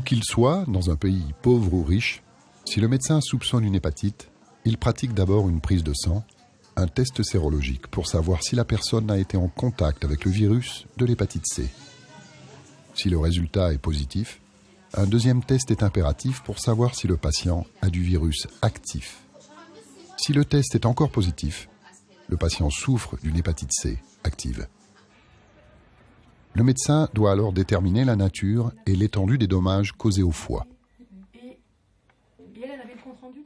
qu'il soit, dans un pays pauvre ou riche, si le médecin soupçonne une hépatite, il pratique d'abord une prise de sang, un test sérologique pour savoir si la personne a été en contact avec le virus de l'hépatite C. Si le résultat est positif, un deuxième test est impératif pour savoir si le patient a du virus actif. Si le test est encore positif, le patient souffre d'une hépatite C active. Le médecin doit alors déterminer la nature et l'étendue des dommages causés au foie.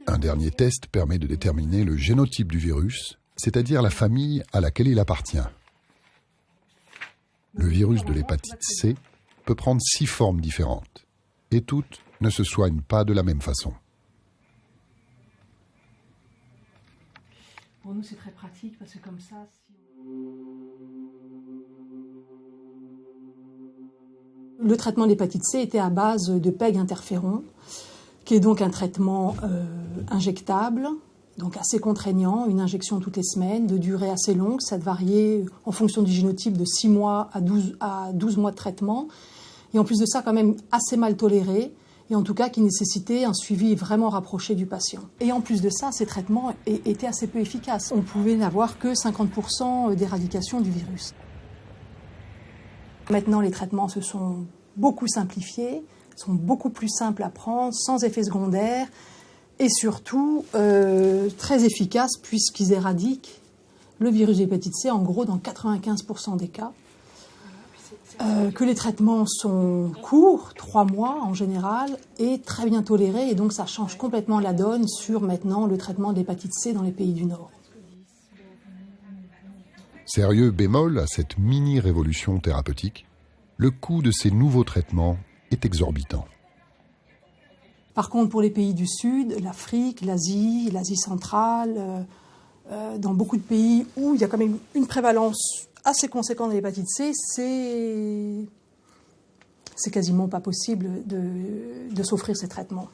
Un dernier test permet de déterminer le génotype du virus, c'est-à-dire la famille à laquelle il appartient. Le virus de l'hépatite C peut prendre 6 formes différentes, et toutes ne se soignent pas de la même façon. Pour nous, c'est très pratique parce que comme ça... Le traitement de l'hépatite C était à base de PEG interféron, qui est donc un traitement injectable, donc assez contraignant, une injection toutes les semaines, de durée assez longue, ça variait en fonction du génotype de 6 mois à 12 mois de traitement, et en plus de ça quand même assez mal toléré, et en tout cas qui nécessitait un suivi vraiment rapproché du patient. Et en plus de ça, ces traitements étaient assez peu efficaces. On pouvait n'avoir que 50% d'éradication du virus. Maintenant, les traitements se sont beaucoup simplifiés, sont beaucoup plus simples à prendre, sans effets secondaires, et surtout très efficaces puisqu'ils éradiquent le virus de l'hépatite C, en gros, dans 95% des cas. Que les traitements sont courts, 3 mois en général, et très bien tolérés, et donc ça change complètement la donne sur maintenant le traitement de l'hépatite C dans les pays du Nord. Sérieux bémol à cette mini-révolution thérapeutique, le coût de ces nouveaux traitements est exorbitant. Par contre, pour les pays du Sud, l'Afrique, l'Asie centrale, dans beaucoup de pays où il y a quand même une prévalence assez conséquente de l'hépatite C, c'est quasiment pas possible de s'offrir ces traitements.